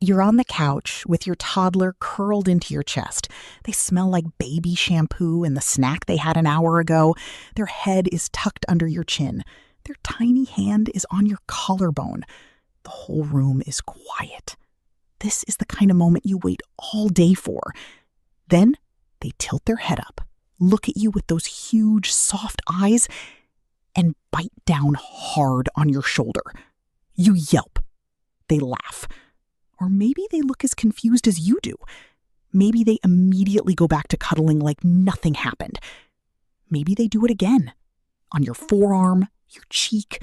You're on the couch with your toddler curled into your chest. They smell like baby shampoo and the snack they had an hour ago. Their head is tucked under your chin. Their tiny hand is on your collarbone. The whole room is quiet. This is the kind of moment you wait all day for. Then they tilt their head up, look at you with those huge, soft eyes, and bite down hard on your shoulder. You yelp. They laugh. Or maybe they look as confused as you do. Maybe they immediately go back to cuddling like nothing happened. Maybe they do it again. On your forearm, your cheek,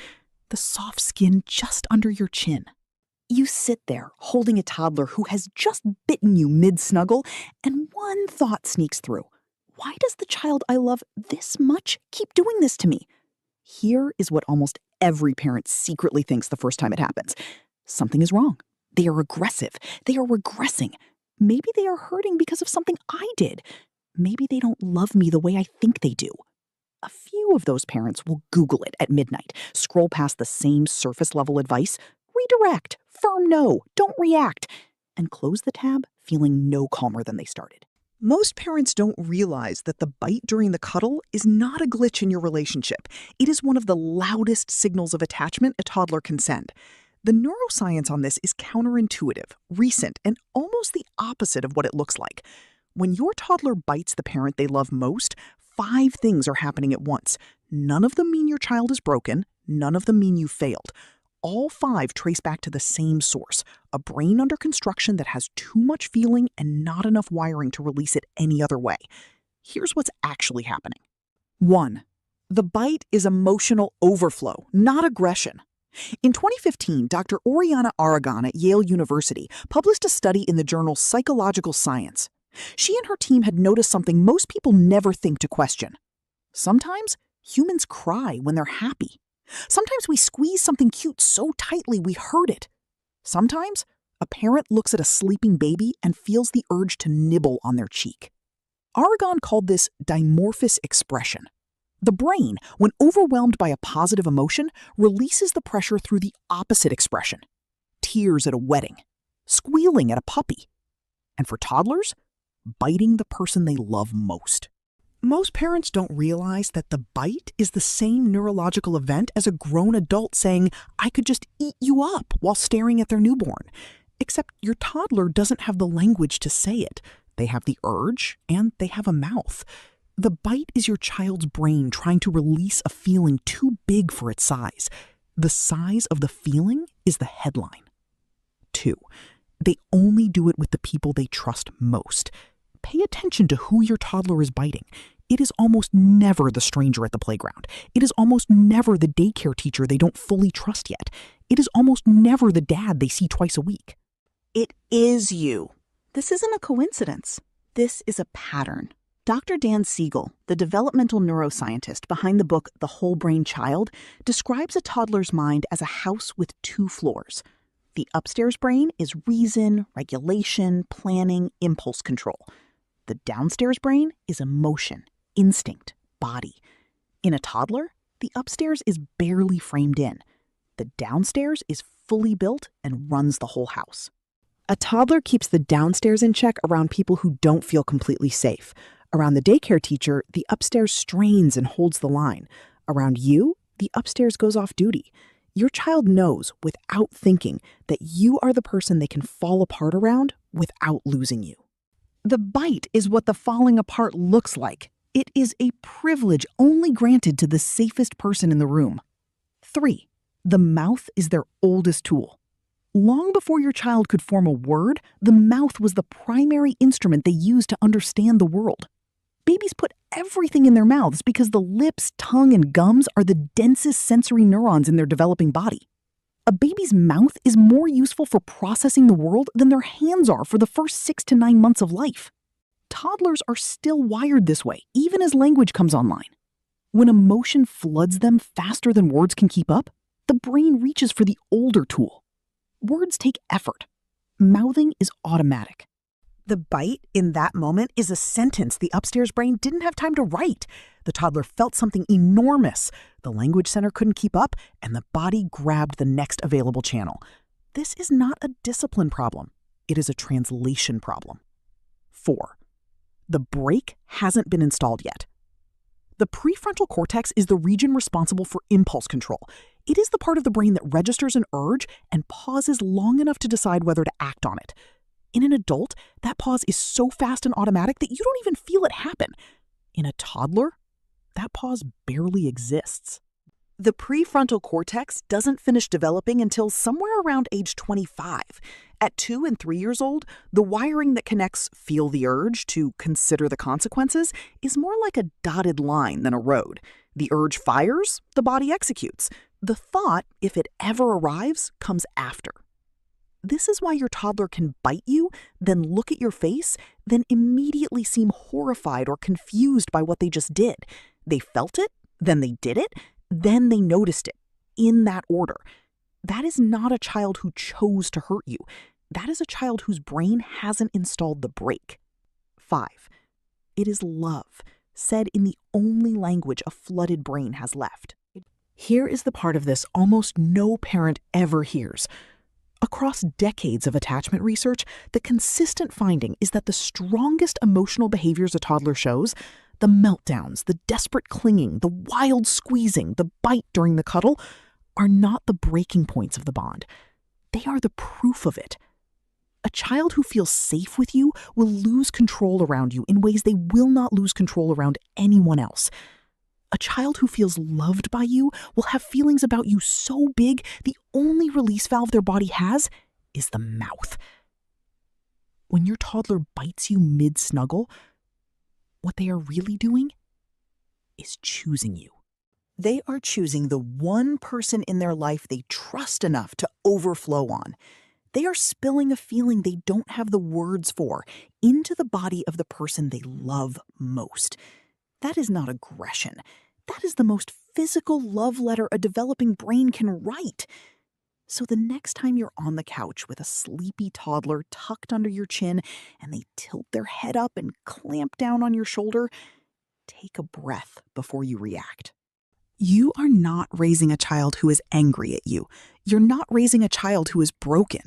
the soft skin just under your chin. You sit there holding a toddler who has just bitten you mid-snuggle, and one thought sneaks through. Why does the child I love this much keep doing this to me? Here is what almost every parent secretly thinks the first time it happens. Something is wrong. They are aggressive. They are regressing. Maybe they are hurting because of something I did. Maybe they don't love me the way I think they do. A few of those parents will Google it at midnight, scroll past the same surface-level advice, redirect, firm no, don't react, and close the tab feeling no calmer than they started. Most parents don't realize that the bite during the cuddle is not a glitch in your relationship. It is one of the loudest signals of attachment a toddler can send. The neuroscience on this is counterintuitive, recent, and almost the opposite of what it looks like. When your toddler bites the parent they love most, 5 things are happening at once. None of them mean your child is broken. None of them mean you failed. All 5 trace back to the same source, a brain under construction that has too much feeling and not enough wiring to release it any other way. Here's what's actually happening. 1. The bite is emotional overflow, not aggression. In 2015, Dr. Oriana Aragón at Yale University published a study in the journal Psychological Science. She and her team had noticed something most people never think to question. Sometimes humans cry when they're happy. Sometimes we squeeze something cute so tightly we hurt it. Sometimes a parent looks at a sleeping baby and feels the urge to nibble on their cheek. Aragón called this dimorphous expression. The brain, when overwhelmed by a positive emotion, releases the pressure through the opposite expression. Tears at a wedding, squealing at a puppy. And for toddlers, biting the person they love most. Most parents don't realize that the bite is the same neurological event as a grown adult saying, "I could just eat you up," while staring at their newborn. Except your toddler doesn't have the language to say it. They have the urge, and they have a mouth. The bite is your child's brain trying to release a feeling too big for its size. The size of the feeling is the headline. 2. They only do it with the people they trust most. Pay attention to who your toddler is biting. It is almost never the stranger at the playground. It is almost never the daycare teacher they don't fully trust yet. It is almost never the dad they see twice a week. It is you. This isn't a coincidence. This is a pattern. Dr. Dan Siegel, the developmental neuroscientist behind the book The Whole Brain Child, describes a toddler's mind as a house with 2 floors. The upstairs brain is reason, regulation, planning, impulse control. The downstairs brain is emotion, instinct, body. In a toddler, the upstairs is barely framed in. The downstairs is fully built and runs the whole house. A toddler keeps the downstairs in check around people who don't feel completely safe. Around the daycare teacher, the upstairs strains and holds the line. Around you, the upstairs goes off duty. Your child knows, without thinking, that you are the person they can fall apart around without losing you. The bite is what the falling apart looks like. It is a privilege only granted to the safest person in the room. 3. The mouth is their oldest tool. Long before your child could form a word, the mouth was the primary instrument they used to understand the world. Babies put everything in their mouths because the lips, tongue, and gums are the densest sensory neurons in their developing body. A baby's mouth is more useful for processing the world than their hands are for the first 6 to 9 months of life. Toddlers are still wired this way, even as language comes online. When emotion floods them faster than words can keep up, the brain reaches for the older tool. Words take effort. Mouthing is automatic. The bite in that moment is a sentence the upstairs brain didn't have time to write. The toddler felt something enormous. The language center couldn't keep up, and the body grabbed the next available channel. This is not a discipline problem. It is a translation problem. 4. The brake hasn't been installed yet. The prefrontal cortex is the region responsible for impulse control. It is the part of the brain that registers an urge and pauses long enough to decide whether to act on it. In an adult, that pause is so fast and automatic that you don't even feel it happen. In a toddler, that pause barely exists. The prefrontal cortex doesn't finish developing until somewhere around age 25. At 2 and 3 years old, the wiring that connects feel the urge to consider the consequences is more like a dotted line than a road. The urge fires, the body executes. The thought, if it ever arrives, comes after. This is why your toddler can bite you, then look at your face, then immediately seem horrified or confused by what they just did. They felt it, then they did it, then they noticed it, in that order. That is not a child who chose to hurt you. That is a child whose brain hasn't installed the brake. 5. It is love, said in the only language a flooded brain has left. Here is the part of this almost no parent ever hears. Across decades of attachment research, the consistent finding is that the strongest emotional behaviors a toddler shows, the meltdowns, the desperate clinging, the wild squeezing, the bite during the cuddle, are not the breaking points of the bond. They are the proof of it. A child who feels safe with you will lose control around you in ways they will not lose control around anyone else. A child who feels loved by you will have feelings about you so big the only release valve their body has is the mouth. When your toddler bites you mid-snuggle, what they are really doing is choosing you. They are choosing the one person in their life they trust enough to overflow on. They are spilling a feeling they don't have the words for into the body of the person they love most. That is not aggression. That is the most physical love letter a developing brain can write. So the next time you're on the couch with a sleepy toddler tucked under your chin and they tilt their head up and clamp down on your shoulder, take a breath before you react. You are not raising a child who is angry at you. You're not raising a child who is broken.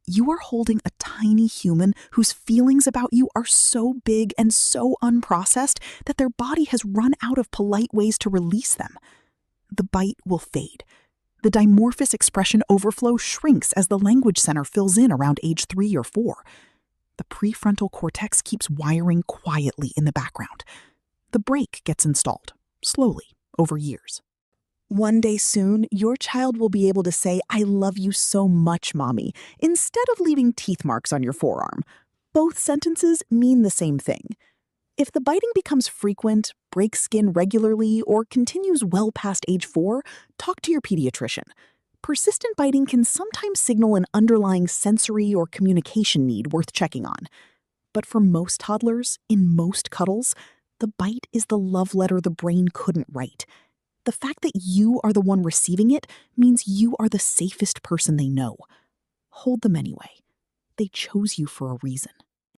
You are holding a tiny human whose feelings about you are so big and so unprocessed that their body has run out of polite ways to release them. The bite will fade. The dimorphous expression overflow shrinks as the language center fills in around age 3 or 4. The prefrontal cortex keeps wiring quietly in the background. The brake gets installed, slowly, over years. One day soon, your child will be able to say, "I love you so much, Mommy," instead of leaving teeth marks on your forearm. Both sentences mean the same thing. If the biting becomes frequent, breaks skin regularly, or continues well past age 4, talk to your pediatrician. Persistent biting can sometimes signal an underlying sensory or communication need worth checking on. But for most toddlers, in most cuddles, the bite is the love letter the brain couldn't write. The fact that you are the one receiving it means you are the safest person they know. Hold them anyway. They chose you for a reason.